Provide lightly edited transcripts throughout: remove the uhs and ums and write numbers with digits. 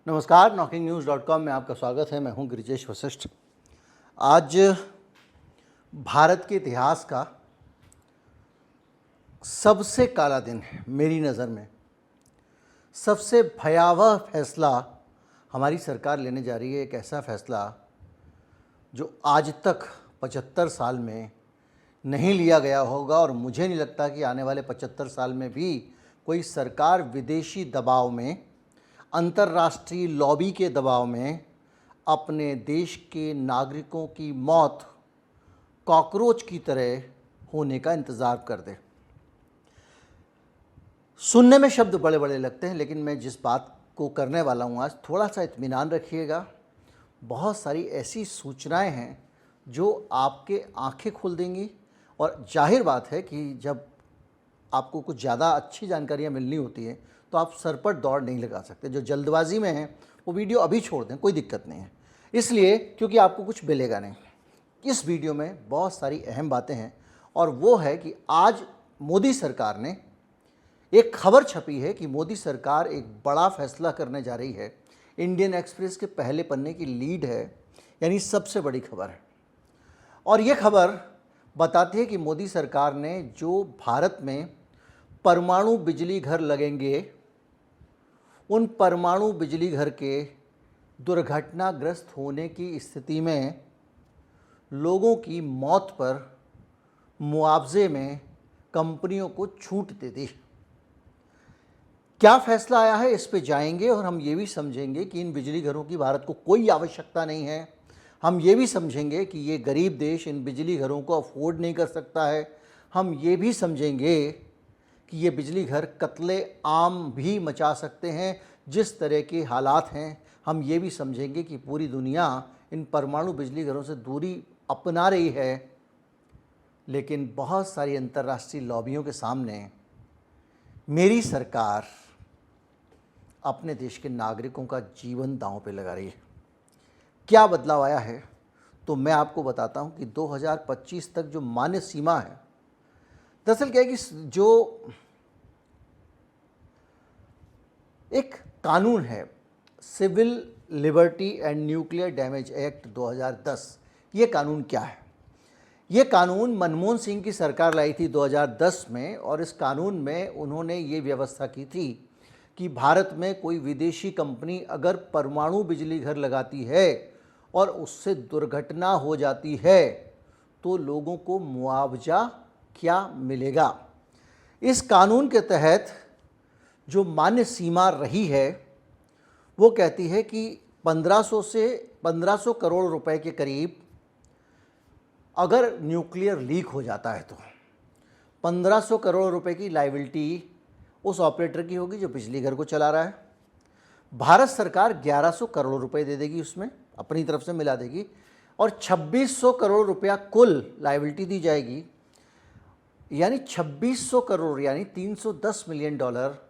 नमस्कार, knocking-news.com में आपका स्वागत है। मैं हूं गिरिजेश वशिष्ठ। आज भारत के इतिहास का सबसे काला दिन है मेरी नज़र में। सबसे भयावह फैसला हमारी सरकार लेने जा रही है, एक ऐसा फैसला जो आज तक 75 साल में नहीं लिया गया होगा और मुझे नहीं लगता कि आने वाले 75 साल में भी कोई सरकार विदेशी दबाव में, अंतर्राष्ट्रीय लॉबी के दबाव में अपने देश के नागरिकों की मौत कॉकरोच की तरह होने का इंतज़ार कर दे। सुनने में शब्द बड़े बड़े लगते हैं, लेकिन मैं जिस बात को करने वाला हूँ आज, थोड़ा सा इत्मीनान रखिएगा। बहुत सारी ऐसी सूचनाएं हैं जो आपके आंखें खोल देंगी और जाहिर बात है कि जब आपको कुछ ज़्यादा अच्छी जानकारियाँ मिलनी होती हैं तो आप सर पर दौड़ नहीं लगा सकते। जो जल्दबाजी में है वो वीडियो अभी छोड़ दें, कोई दिक्कत नहीं है, इसलिए क्योंकि आपको कुछ मिलेगा नहीं। इस वीडियो में बहुत सारी अहम बातें हैं और वो है कि आज मोदी सरकार ने एक खबर छपी है कि मोदी सरकार एक बड़ा फैसला करने जा रही है। इंडियन एक्सप्रेस के पहले पन्ने की लीड है, यानी सबसे बड़ी खबर है। और ये खबर बताती है कि मोदी सरकार ने जो भारत में परमाणु बिजली घर लगेंगे, उन परमाणु बिजली घर के दुर्घटनाग्रस्त होने की स्थिति में लोगों की मौत पर मुआवजे में कंपनियों को छूट दे दी। क्या फैसला आया है, इस पे जाएंगे और हम ये भी समझेंगे कि इन बिजली घरों की भारत को कोई आवश्यकता नहीं है। हम ये भी समझेंगे कि ये गरीब देश इन बिजली घरों को अफोर्ड नहीं कर सकता है। हम ये भी समझेंगे कि ये बिजली घर कत्ले आम भी मचा सकते हैं जिस तरह के हालात हैं। हम ये भी समझेंगे कि पूरी दुनिया इन परमाणु बिजली घरों से दूरी अपना रही है, लेकिन बहुत सारी अंतर्राष्ट्रीय लॉबियों के सामने मेरी सरकार अपने देश के नागरिकों का जीवन दांव पे लगा रही है। क्या बदलाव आया है तो मैं आपको बताता हूं कि 2025 तक जो मान्य सीमा है, दरअसल क्या है कि जो एक कानून है Civil Liberty and Nuclear Damage Act 2010, ये कानून क्या है? ये कानून मनमोहन सिंह की सरकार लाई थी 2010 में और इस कानून में उन्होंने ये व्यवस्था की थी कि भारत में कोई विदेशी कंपनी अगर परमाणु बिजली घर लगाती है और उससे दुर्घटना हो जाती है तो लोगों को मुआवजा क्या मिलेगा। इस कानून के तहत जो मान्य सीमा रही है वो कहती है कि 1500 करोड़ रुपए के करीब अगर न्यूक्लियर लीक हो जाता है तो 1500 करोड़ रुपए की लायबिलिटी उस ऑपरेटर की होगी जो बिजली घर को चला रहा है। भारत सरकार 1100 करोड़ रुपए दे देगी, उसमें अपनी तरफ से मिला देगी और 2600 करोड़ रुपया कुल लायबिलिटी दी जाएगी। यानी 2600 करोड़ यानी 310 मिलियन डॉलर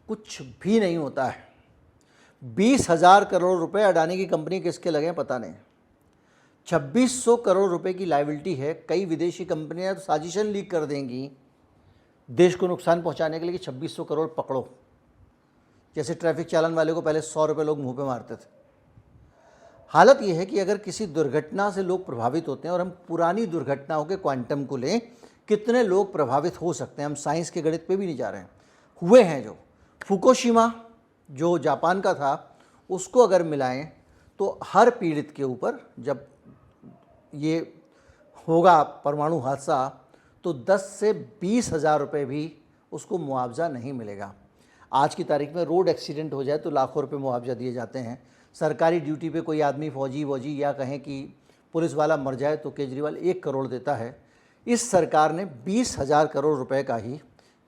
कुछ भी नहीं होता है। 20,000 करोड़ रुपए अडानी की कंपनी किसके लगे पता नहीं। 2600 करोड़ रुपए की लायबिलिटी है। कई विदेशी कंपनियां तो साजिशन लीक कर देंगी देश को नुकसान पहुंचाने के लिए कि 2600 करोड़ पकड़ो। जैसे ट्रैफिक चालान वाले को पहले 100 रुपये लोग मुंह पे मारते थे। हालत यह है कि अगर किसी दुर्घटना से लोग प्रभावित होते हैं, और हम पुरानी दुर्घटनाओं के क्वांटम को लें, कितने लोग प्रभावित हो सकते हैं, हम साइंस के गणित पे भी नहीं जा रहे हैं, हुए हैं। जो फुकुशिमा जो जापान का था, उसको अगर मिलाएं तो हर पीड़ित के ऊपर जब ये होगा परमाणु हादसा तो 10 से 20 हज़ार रुपये भी उसको मुआवजा नहीं मिलेगा। आज की तारीख में रोड एक्सीडेंट हो जाए तो लाखों रुपए मुआवजा दिए जाते हैं। सरकारी ड्यूटी पे कोई आदमी फौजी या कहें कि पुलिस वाला मर जाए तो केजरीवाल 1 करोड़ देता है। इस सरकार ने 20,000 करोड़ रुपए का ही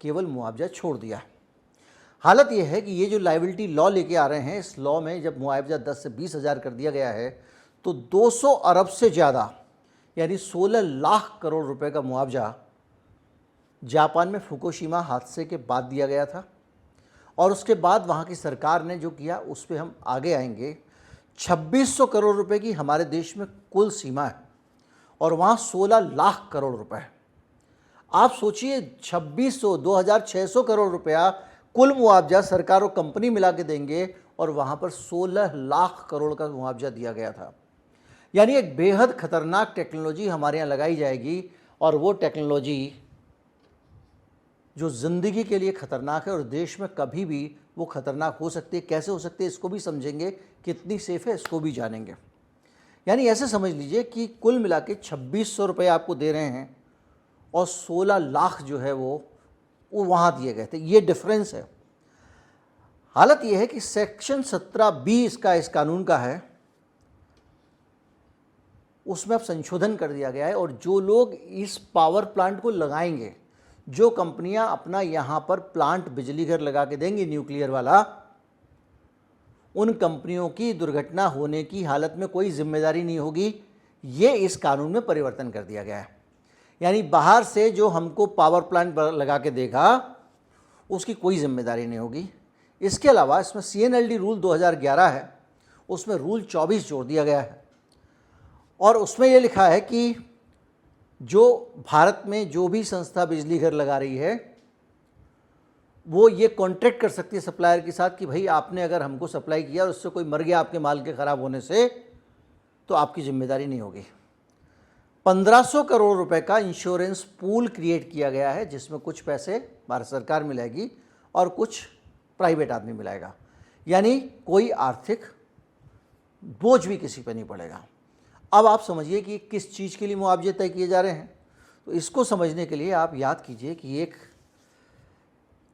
केवल मुआवजा छोड़ दिया है। हालत यह है कि ये जो लायबिलिटी लॉ लेके आ रहे हैं, इस लॉ में जब मुआवजा 10 से 20 हज़ार कर दिया गया है तो 200 अरब से ज़्यादा यानी 16 लाख करोड़ रुपए का मुआवजा जापान में फुकुशिमा हादसे के बाद दिया गया था। और उसके बाद वहाँ की सरकार ने जो किया उस पर हम आगे आएंगे। 2600 करोड़ रुपए की हमारे देश में कुल सीमा है और वहाँ 16 लाख करोड़ रुपए है। आप सोचिए 2600 2600 करोड़ रुपया कुल मुआवजा सरकार और कंपनी मिला के देंगे और वहाँ पर 16 लाख करोड़ का मुआवजा दिया गया था। यानी एक बेहद खतरनाक टेक्नोलॉजी हमारे यहाँ लगाई जाएगी और वो टेक्नोलॉजी जो ज़िंदगी के लिए ख़तरनाक है और देश में कभी भी वो ख़तरनाक हो सकती है। कैसे हो सकती है इसको भी समझेंगे, कितनी सेफ़ है इसको भी जानेंगे। यानी ऐसे समझ लीजिए कि कुल मिला के 2600 रुपये आपको दे रहे हैं और 16 लाख जो है वो वहाँ दिए गए थे। ये डिफरेंस है। हालत ये है कि सेक्शन 17B इसका इस कानून का है, उसमें अब संशोधन कर दिया गया है और जो लोग इस पावर प्लांट को लगाएंगे, जो कंपनियां अपना यहाँ पर प्लांट बिजली घर लगा के देंगी न्यूक्लियर वाला, उन कंपनियों की दुर्घटना होने की हालत में कोई जिम्मेदारी नहीं होगी। ये इस कानून में परिवर्तन कर दिया गया है। यानी बाहर से जो हमको पावर प्लांट लगा के देगा उसकी कोई जिम्मेदारी नहीं होगी। इसके अलावा इसमें CNLD रूल 2011 है, उसमें रूल 24 जोड़ दिया गया है और उसमें ये लिखा है कि जो भारत में जो भी संस्था बिजली घर लगा रही है वो ये कॉन्ट्रैक्ट कर सकती है सप्लायर के साथ कि भाई आपने अगर हमको सप्लाई किया और उससे कोई मर गया आपके माल के ख़राब होने से तो आपकी जिम्मेदारी नहीं होगी। 1500 करोड़ रुपए का इंश्योरेंस पूल क्रिएट किया गया है जिसमें कुछ पैसे भारत सरकार मिलाएगी और कुछ प्राइवेट आदमी मिलाएगा। यानी कोई आर्थिक बोझ भी किसी पे नहीं पड़ेगा। अब आप समझिए कि किस चीज़ के लिए मुआवजे तय किए जा रहे हैं। तो इसको समझने के लिए आप याद कीजिए कि एक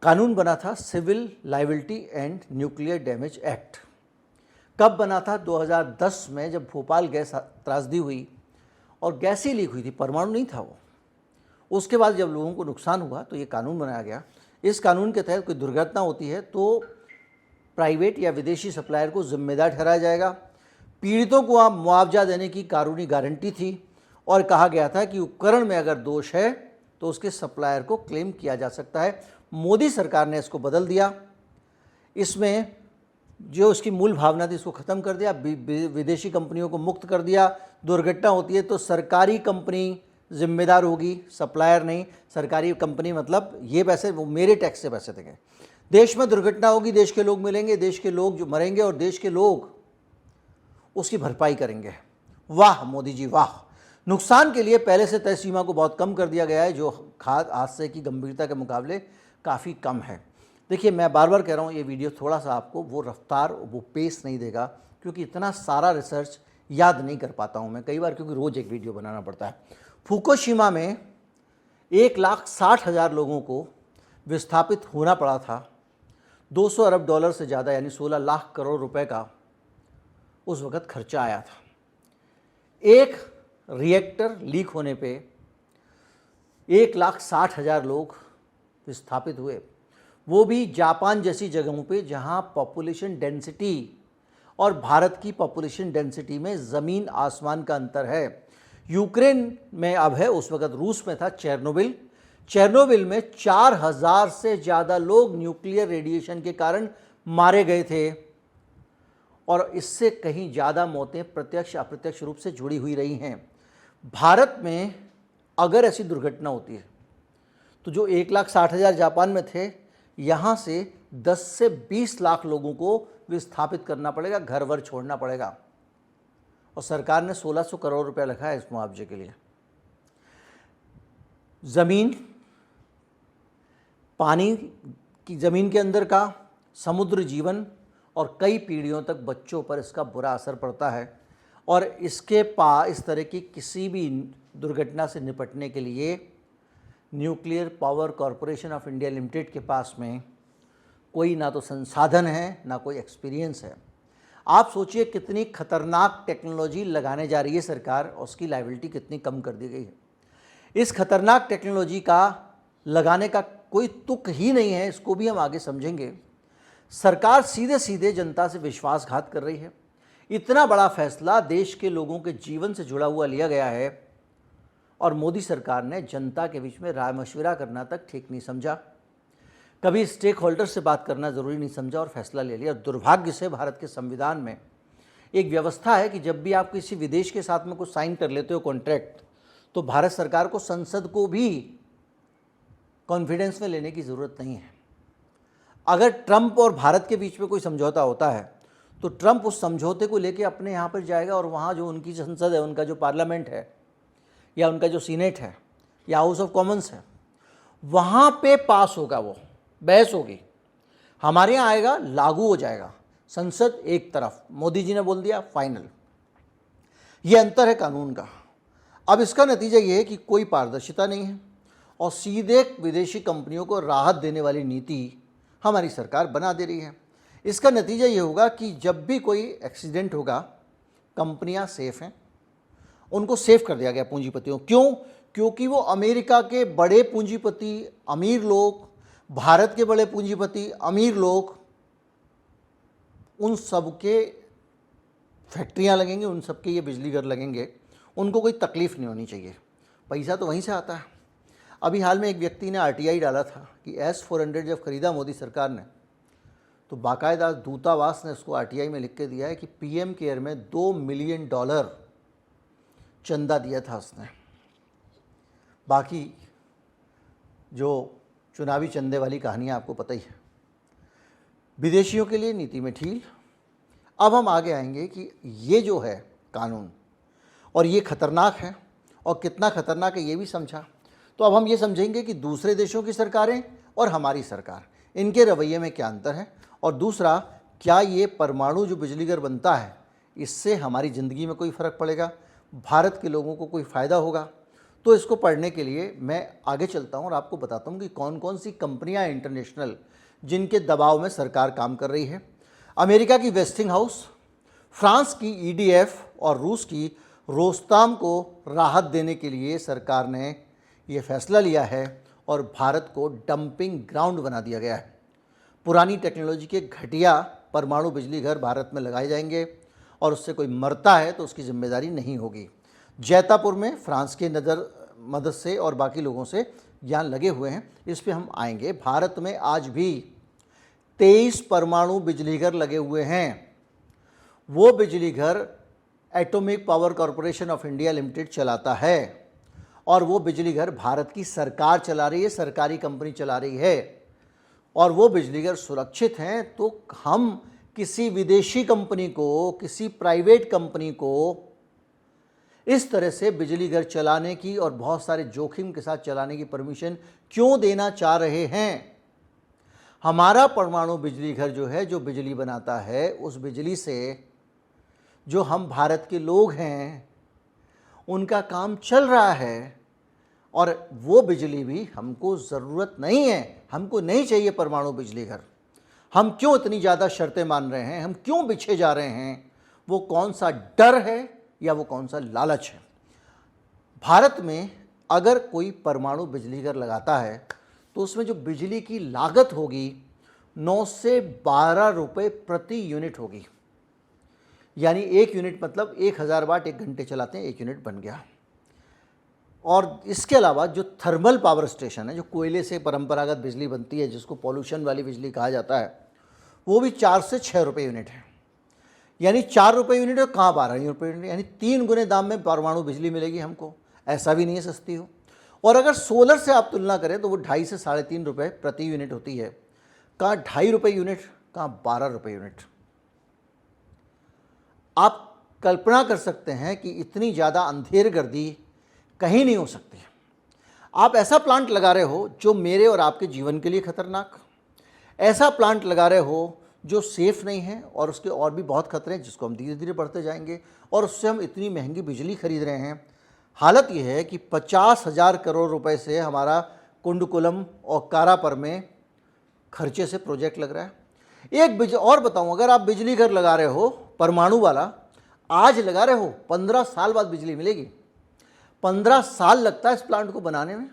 कानून बना था Civil Liability and Nuclear Damage Act. कब बना था? 2010 में, जब भोपाल गैस त्रासदी हुई और गैस ही लीक हुई थी, परमाणु नहीं था वो। उसके बाद जब लोगों को नुकसान हुआ तो ये कानून बनाया गया। इस कानून के तहत कोई दुर्घटना होती है तो प्राइवेट या विदेशी सप्लायर को जिम्मेदार ठहराया जाएगा। पीड़ितों को आप मुआवजा देने की कानूनी गारंटी थी और कहा गया था कि उपकरण में अगर दोष है तो उसके सप्लायर को क्लेम किया जा सकता है। मोदी सरकार ने इसको बदल दिया। इसमें जो उसकी मूल भावना थी इसको ख़त्म कर दिया, विदेशी कंपनियों को मुक्त कर दिया। दुर्घटना होती है तो सरकारी कंपनी जिम्मेदार होगी, सप्लायर नहीं। सरकारी कंपनी मतलब ये पैसे वो मेरे टैक्स से पैसे देंगे। देश में दुर्घटना होगी, देश के लोग मिलेंगे, देश के लोग जो मरेंगे और देश के लोग उसकी भरपाई करेंगे। वाह मोदी जी वाह। नुकसान के लिए पहले से तय सीमा को बहुत कम कर दिया गया है जो हादसे की गंभीरता के मुकाबले काफ़ी कम है। देखिए मैं बार बार कह रहा हूँ ये वीडियो थोड़ा सा आपको वो रफ्तार वो पेस नहीं देगा क्योंकि इतना सारा रिसर्च याद नहीं कर पाता हूँ मैं कई बार, क्योंकि रोज़ एक वीडियो बनाना पड़ता है। फुकुशिमा में 1,60,000 लोगों को विस्थापित होना पड़ा था। 200 अरब डॉलर से ज़्यादा यानी 16 लाख करोड़ रुपए का उस वक़्त खर्चा आया था। एक रिएक्टर लीक होने पे 1,60,000 लोग विस्थापित हुए, वो भी जापान जैसी जगहों पे जहां पॉपुलेशन डेंसिटी और भारत की पॉपुलेशन डेंसिटी में ज़मीन आसमान का अंतर है। यूक्रेन में अब है, उस वक़्त रूस में था चेरनोबिल में 4,000 से ज़्यादा लोग न्यूक्लियर रेडिएशन के कारण मारे गए थे और इससे कहीं ज़्यादा मौतें प्रत्यक्ष अप्रत्यक्ष रूप से जुड़ी हुई रही हैं। भारत में अगर ऐसी दुर्घटना होती है तो जो 1,60,000 जापान में थे, यहाँ से 10 से 20 लाख लोगों को विस्थापित करना पड़ेगा, घर वर छोड़ना पड़ेगा। और सरकार ने 1,600 करोड़ रुपया रखा है इस मुआवजे के लिए। ज़मीन, पानी की ज़मीन के अंदर का, समुद्र जीवन और कई पीढ़ियों तक बच्चों पर इसका बुरा असर पड़ता है। और इसके इस तरह की किसी भी दुर्घटना से निपटने के लिए nuclear power corporation of India limited के पास में कोई ना तो संसाधन है ना कोई एक्सपीरियंस है। आप सोचिए कितनी खतरनाक टेक्नोलॉजी लगाने जा रही है सरकार और उसकी लायबिलिटी कितनी कम कर दी गई है। इस खतरनाक टेक्नोलॉजी का लगाने का कोई तुक ही नहीं है, इसको भी हम आगे समझेंगे। सरकार सीधे सीधे जनता से विश्वासघात कर रही है। इतना बड़ा फैसला देश के लोगों के जीवन से जुड़ा हुआ लिया गया है और मोदी सरकार ने जनता के बीच में राय मशविरा करना तक ठीक नहीं समझा, कभी स्टेक होल्डर से बात करना ज़रूरी नहीं समझा और फैसला ले लिया। दुर्भाग्य से भारत के संविधान में एक व्यवस्था है कि जब भी आप किसी विदेश के साथ में कुछ साइन कर लेते हो कॉन्ट्रैक्ट, तो भारत सरकार को संसद को भी कॉन्फिडेंस में लेने की ज़रूरत नहीं है। अगर ट्रंप और भारत के बीच में कोई समझौता होता है तो ट्रंप उस समझौते को लेके अपने यहाँ पर जाएगा और वहाँ जो उनकी संसद है, उनका जो पार्लियामेंट है या उनका जो सीनेट है या हाउस ऑफ कॉमन्स है, वहाँ पे पास होगा, वो बहस होगी। हमारे यहाँ आएगा, लागू हो जाएगा, संसद एक तरफ, मोदी जी ने बोल दिया फाइनल। ये अंतर है कानून का। अब इसका नतीजा ये है कि कोई पारदर्शिता नहीं है और सीधे विदेशी कंपनियों को राहत देने वाली नीति हमारी सरकार बना दे रही है। इसका नतीजा ये होगा कि जब भी कोई एक्सीडेंट होगा, कंपनियां सेफ हैं, उनको सेफ कर दिया गया पूंजीपतियों। क्यों? क्योंकि वो अमेरिका के बड़े पूंजीपति, अमीर लोग, भारत के बड़े पूंजीपति, अमीर लोग, उन सब के फैक्ट्रियां लगेंगे, उन सब के ये बिजली घर लगेंगे, उनको कोई तकलीफ नहीं होनी चाहिए। पैसा तो वहीं से आता है। अभी हाल में एक व्यक्ति ने RTI डाला था कि S-400 जब खरीदा मोदी सरकार ने, तो बाकायदा दूतावास ने उसको RTI में लिख के दिया है कि PM केयर में $2 मिलियन चंदा दिया था उसने। बाकी जो चुनावी चंदे वाली कहानियाँ आपको पता ही है। विदेशियों के लिए नीति में ढील। अब हम आगे आएंगे कि ये जो है कानून, और ये खतरनाक है, और कितना खतरनाक है ये भी समझा। तो अब हम ये समझेंगे कि दूसरे देशों की सरकारें और हमारी सरकार, इनके रवैये में क्या अंतर है, और दूसरा, क्या ये परमाणु जो बिजली घर बनता है, इससे हमारी ज़िंदगी में कोई फ़र्क पड़ेगा, भारत के लोगों को कोई फ़ायदा होगा। तो इसको पढ़ने के लिए मैं आगे चलता हूँ और आपको बताता हूँ कि कौन कौन सी कंपनियाँ हैं इंटरनेशनल जिनके दबाव में सरकार काम कर रही है। अमेरिका की वेस्टिंगहाउस, फ्रांस की EDF और रूस की रोस्ताम को राहत देने के लिए सरकार ने ये फैसला लिया है और भारत को डंपिंग ग्राउंड बना दिया गया है। पुरानी टेक्नोलॉजी के घटिया परमाणु बिजली घर भारत में लगाए जाएंगे और उससे कोई मरता है तो उसकी जिम्मेदारी नहीं होगी। जैतापुर में फ्रांस के मदद से और बाकी लोगों से यहाँ लगे हुए हैं, इस पे हम आएंगे। भारत में आज भी 23 परमाणु बिजली घर लगे हुए हैं। वो बिजली घर atomic power corporation of India limited चलाता है और वो बिजली घर भारत की सरकार चला रही है, सरकारी कंपनी चला रही है, और वो बिजली घर सुरक्षित हैं। तो हम किसी विदेशी कंपनी को, किसी प्राइवेट कंपनी को इस तरह से बिजली घर चलाने की और बहुत सारे जोखिम के साथ चलाने की परमिशन क्यों देना चाह रहे हैं? हमारा परमाणु बिजली घर जो है, जो बिजली बनाता है, उस बिजली से जो हम भारत के लोग हैं उनका काम चल रहा है, और वो बिजली भी हमको ज़रूरत नहीं है, हमको नहीं चाहिए परमाणु बिजली घर। हम क्यों इतनी ज़्यादा शर्तें मान रहे हैं, हम क्यों पीछे जा रहे हैं? वो कौन सा डर है या वो कौन सा लालच है? भारत में अगर कोई परमाणु बिजली घर लगाता है तो उसमें जो बिजली की लागत होगी 9 से 12 रुपये प्रति यूनिट होगी। यानी 1 यूनिट मतलब 1000 वाट 1 घंटे चलाते हैं, 1 यूनिट बन गया। और इसके अलावा जो थर्मल पावर स्टेशन है, जो कोयले से परंपरागत बिजली बनती है, जिसको पॉल्यूशन वाली बिजली कहा जाता है, वो भी 4 से 6 रुपये यूनिट है। यानी 4 रुपये यूनिट और कहाँ 12 रुपये यूनिट, यानी 3 गुने दाम में परमाणु बिजली मिलेगी हमको। ऐसा भी नहीं है सस्ती हो। और अगर सोलर से आप तुलना करें तो वो 2.5 से 3.5 रुपये प्रति यूनिट होती है। कहाँ 2.5 रुपये यूनिट, कहाँ 12 रुपये यूनिट। आप कल्पना कर सकते हैं कि इतनी ज़्यादा अंधेर गर्दी कहीं नहीं हो सकती। आप ऐसा प्लांट लगा रहे हो जो मेरे और आपके जीवन के लिए खतरनाक, ऐसा प्लांट लगा रहे हो जो सेफ़ नहीं है, और उसके और भी बहुत खतरे हैं जिसको हम धीरे धीरे बढ़ते जाएंगे, और उससे हम इतनी महंगी बिजली खरीद रहे हैं। हालत यह है कि 50,000 करोड़ रुपए से हमारा कुंडकुलम और कारापर में खर्चे से प्रोजेक्ट लग रहा है। एक और बताऊं, अगर आप बिजली घर लगा रहे हो परमाणु वाला, आज लगा रहे हो, 15 साल बाद बिजली मिलेगी। 15 साल लगता है इस प्लांट को बनाने में।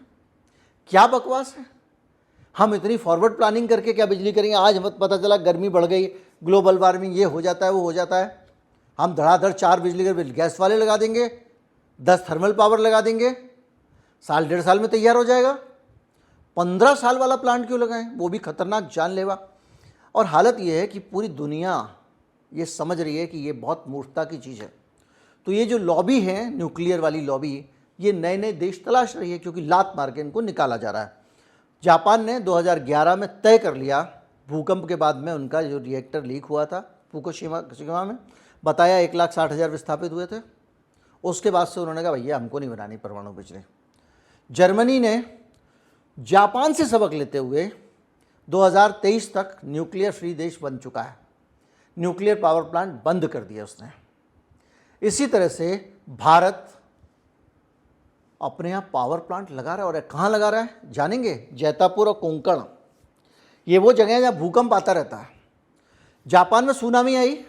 क्या बकवास है। हम इतनी फॉरवर्ड प्लानिंग करके क्या बिजली करेंगे? आज हमें पता चला गर्मी बढ़ गई, ग्लोबल वार्मिंग, ये हो जाता है, वो हो जाता है, हम धड़ाधड़ 4 बिजली घर गैस वाले लगा देंगे, 10 थर्मल पावर लगा देंगे, साल 1.5 साल में तैयार हो जाएगा। 15 साल वाला प्लांट क्यों लगाएं, वो भी खतरनाक, जानलेवा। और हालत ये है कि पूरी दुनिया ये समझ रही है कि ये बहुत मूर्खता की चीज़ है। तो ये जो लॉबी है, न्यूक्लियर वाली लॉबी, ये नए नए देश तलाश रही है, क्योंकि लात मार के इनको निकाला जा रहा है। जापान ने 2011 में तय कर लिया, भूकंप के बाद में उनका जो रिएक्टर लीक हुआ था फुकुशिमा में बताया 1,60,000 विस्थापित हुए थे। उसके बाद से उन्होंने कहा भैया हमको नहीं बनानी परमाणु बिजली। जर्मनी ने जापान से सबक लेते हुए 2023 तक न्यूक्लियर फ्री देश बन चुका है, न्यूक्लियर पावर प्लांट बंद कर दिया उसने। इसी तरह से भारत अपने यहाँ पावर प्लांट लगा रहा है, और कहाँ लगा रहा है जानेंगे? जैतापुर और कोंकण, ये वो जगह है जहाँ भूकंप आता रहता है। जापान में सुनामी आई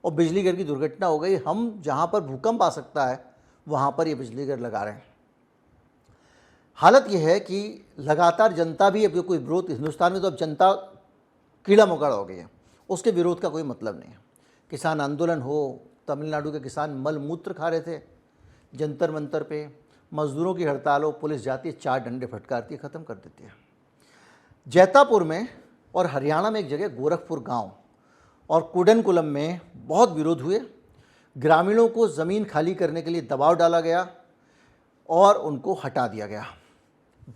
और बिजली घर की दुर्घटना हो गई। हम जहाँ पर भूकंप आ सकता है वहाँ पर ये बिजली घर लगा रहे हैं। हालत यह है कि लगातार जनता भी, अब कोई विरोध, हिंदुस्तान में तो अब जनता कीड़ा मकोड़ा हो गई है, उसके विरोध का कोई मतलब नहीं है। किसान आंदोलन हो, तमिलनाडु के किसान मल मूत्र खा रहे थे जंतर मंतर पे, मजदूरों की हड़ताल हो, पुलिस जाती है 4 डंडे फटकारती है, ख़त्म कर देती है। जैतापुर में और हरियाणा में एक जगह गोरखपुर गांव और कुडनकुलम में बहुत विरोध हुए। ग्रामीणों को ज़मीन खाली करने के लिए दबाव डाला गया और उनको हटा दिया गया।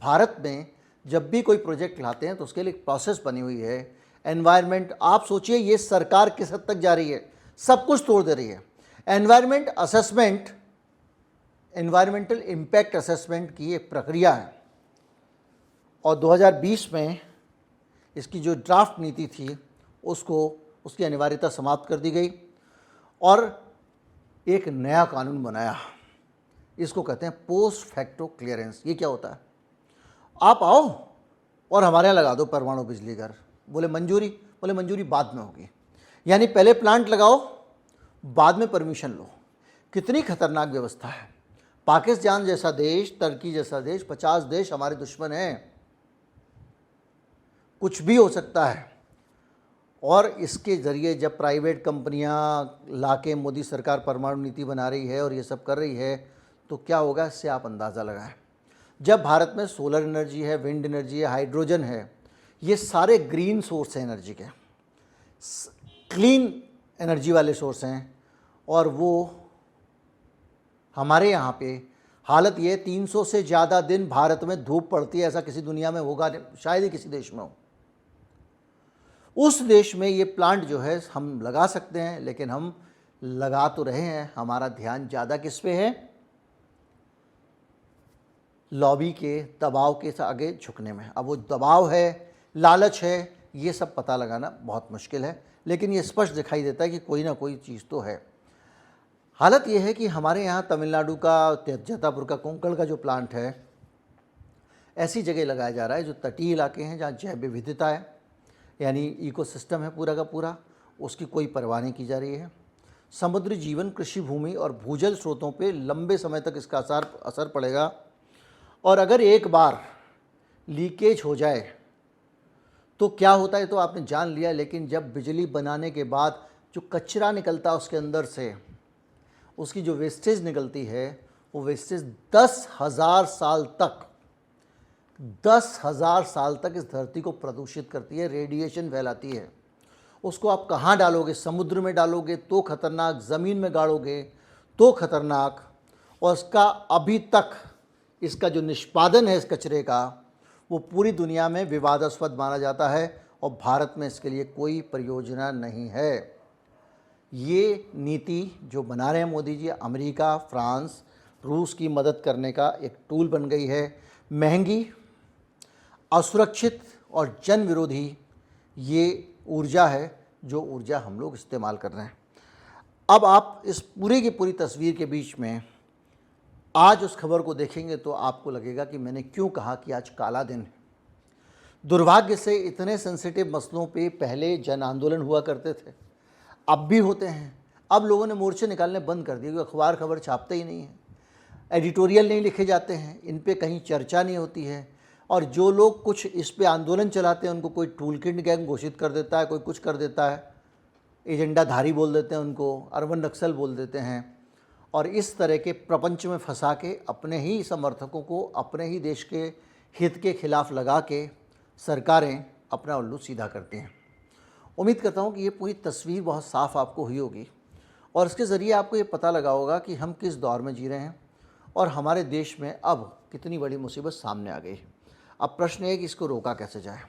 भारत में जब भी कोई प्रोजेक्ट लाते हैं तो उसके लिए एक प्रोसेस बनी हुई है। एनवायरनमेंट, आप सोचिए ये सरकार किस हद तक जा रही है, सब कुछ तोड़ दे रही है। Environment assessment, environmental impact assessment की एक प्रक्रिया है, और 2020 में इसकी जो ड्राफ्ट नीति थी उसकी अनिवार्यता समाप्त कर दी गई और एक नया कानून बनाया। इसको कहते हैं पोस्ट फैक्टो क्लियरेंस। ये क्या होता है? आप आओ और हमारे यहाँ लगा दो परमाणु बिजली घर। बोले मंजूरी बाद में होगी, यानी पहले प्लांट लगाओ बाद में परमिशन लो। कितनी खतरनाक व्यवस्था है। पाकिस्तान जैसा देश, तुर्की जैसा देश, 50 देश हमारे दुश्मन हैं, कुछ भी हो सकता है। और इसके ज़रिए जब प्राइवेट कंपनियां लाके मोदी सरकार परमाणु नीति बना रही है और ये सब कर रही है, तो क्या होगा इससे आप अंदाज़ा लगाएं। जब भारत में सोलर एनर्जी है, विंड एनर्जी है, हाइड्रोजन है, ये सारे ग्रीन सोर्स हैं एनर्जी के, क्लीन एनर्जी वाले सोर्स हैं, और वो हमारे यहाँ पे हालत ये 300 से ज़्यादा दिन भारत में धूप पड़ती है, ऐसा किसी दुनिया में होगा शायद ही किसी देश में हो। उस देश में ये प्लांट जो है हम लगा सकते हैं, लेकिन हम लगा तो रहे हैं, हमारा ध्यान ज़्यादा किस पे है? लॉबी के दबाव के आगे झुकने में। अब वो दबाव है, लालच है, ये सब पता लगाना बहुत मुश्किल है, लेकिन ये स्पष्ट दिखाई देता है कि कोई ना कोई चीज़ तो है। हालत ये है कि हमारे यहाँ तमिलनाडु का जैतापुर का कोंकण का जो प्लांट है, ऐसी जगह लगाया जा रहा है जो तटीय इलाके हैं, जहाँ जैव विविधता है, यानी इकोसिस्टम है पूरा का पूरा, उसकी कोई परवाह नहीं की जा रही है। समुद्री जीवन, कृषि भूमि और भूजल स्रोतों पे लंबे समय तक इसका असर पड़ेगा, और अगर एक बार लीकेज हो जाए तो क्या होता है तो आपने जान लिया। लेकिन जब बिजली बनाने के बाद जो कचरा निकलता है उसके अंदर से, उसकी जो वेस्टेज निकलती है, वो वेस्टेज 10,000 साल तक 10,000 साल तक इस धरती को प्रदूषित करती है, रेडिएशन फैलाती है। उसको आप कहाँ डालोगे? समुद्र में डालोगे तो खतरनाक, ज़मीन में गाड़ोगे तो खतरनाक, और इसका अभी तक इसका जो निष्पादन है इस कचरे का, वो पूरी दुनिया में विवादास्पद माना जाता है, और भारत में इसके लिए कोई परियोजना नहीं है। ये नीति जो बना रहे हैं मोदी जी, अमेरिका, फ्रांस, रूस की मदद करने का एक टूल बन गई है। महंगी, असुरक्षित और जन विरोधी ये ऊर्जा है जो ऊर्जा हम लोग इस्तेमाल कर रहे हैं। अब आप इस पूरी की पूरी तस्वीर के बीच में आज उस खबर को देखेंगे तो आपको लगेगा कि मैंने क्यों कहा कि आज काला दिन है। दुर्भाग्य से इतने सेंसिटिव मसलों पे पहले जन आंदोलन हुआ करते थे, अब भी होते हैं। अब लोगों ने मोर्चे निकालने बंद कर दिए, अखबार खबर छापते ही नहीं हैं, एडिटोरियल नहीं लिखे जाते हैं, इन पे कहीं चर्चा नहीं होती है, और जो लोग कुछ इस पे आंदोलन चलाते हैं उनको कोई टूल किट गैंग घोषित कर देता है, कोई कुछ कर देता है, एजेंडाधारी बोल देते हैं उनको, अर्बन नक्सल बोल देते हैं, और इस तरह के प्रपंच में फंसा के अपने ही समर्थकों को अपने ही देश के हित के खिलाफ लगा के सरकारें अपना उल्लू सीधा करती हैं। उम्मीद करता हूँ कि ये पूरी तस्वीर बहुत साफ़ आपको हुई होगी, और इसके ज़रिए आपको ये पता लगा होगा कि हम किस दौर में जी रहे हैं और हमारे देश में अब कितनी बड़ी मुसीबत सामने आ गई। अब प्रश्न है कि इसको रोका कैसे जाए।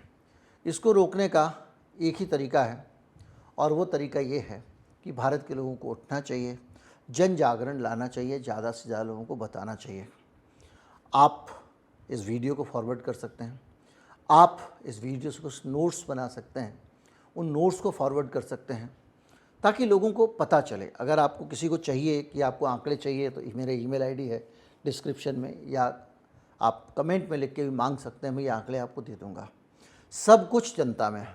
इसको रोकने का एक ही तरीका है, और वो तरीका ये है कि भारत के लोगों को उठना चाहिए, जन जागरण लाना चाहिए, ज़्यादा से ज़्यादा लोगों को बताना चाहिए। आप इस वीडियो को फॉरवर्ड कर सकते हैं, आप इस वीडियो से कुछ नोट्स बना सकते हैं, उन नोट्स को फॉरवर्ड कर सकते हैं ताकि लोगों को पता चले। अगर आपको किसी को चाहिए कि आपको आंकड़े चाहिए तो मेरे ईमेल आईडी है डिस्क्रिप्शन में, या आप कमेंट में लिख के भी मांग सकते हैं, मैं ये आंकड़े आपको दे दूँगा। सब कुछ जनता में है,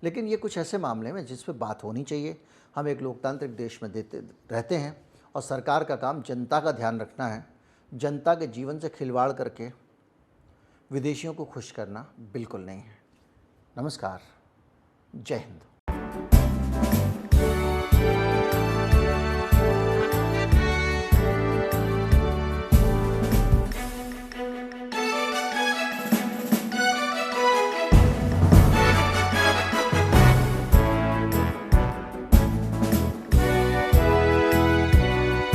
लेकिन ये कुछ ऐसे मामले में जिस पे बात होनी चाहिए। हम एक लोकतांत्रिक देश में रहते हैं और सरकार का काम जनता का ध्यान रखना है। जनता के जीवन से खिलवाड़ करके विदेशियों को खुश करना बिल्कुल नहीं है। नमस्कार, जय हिंद।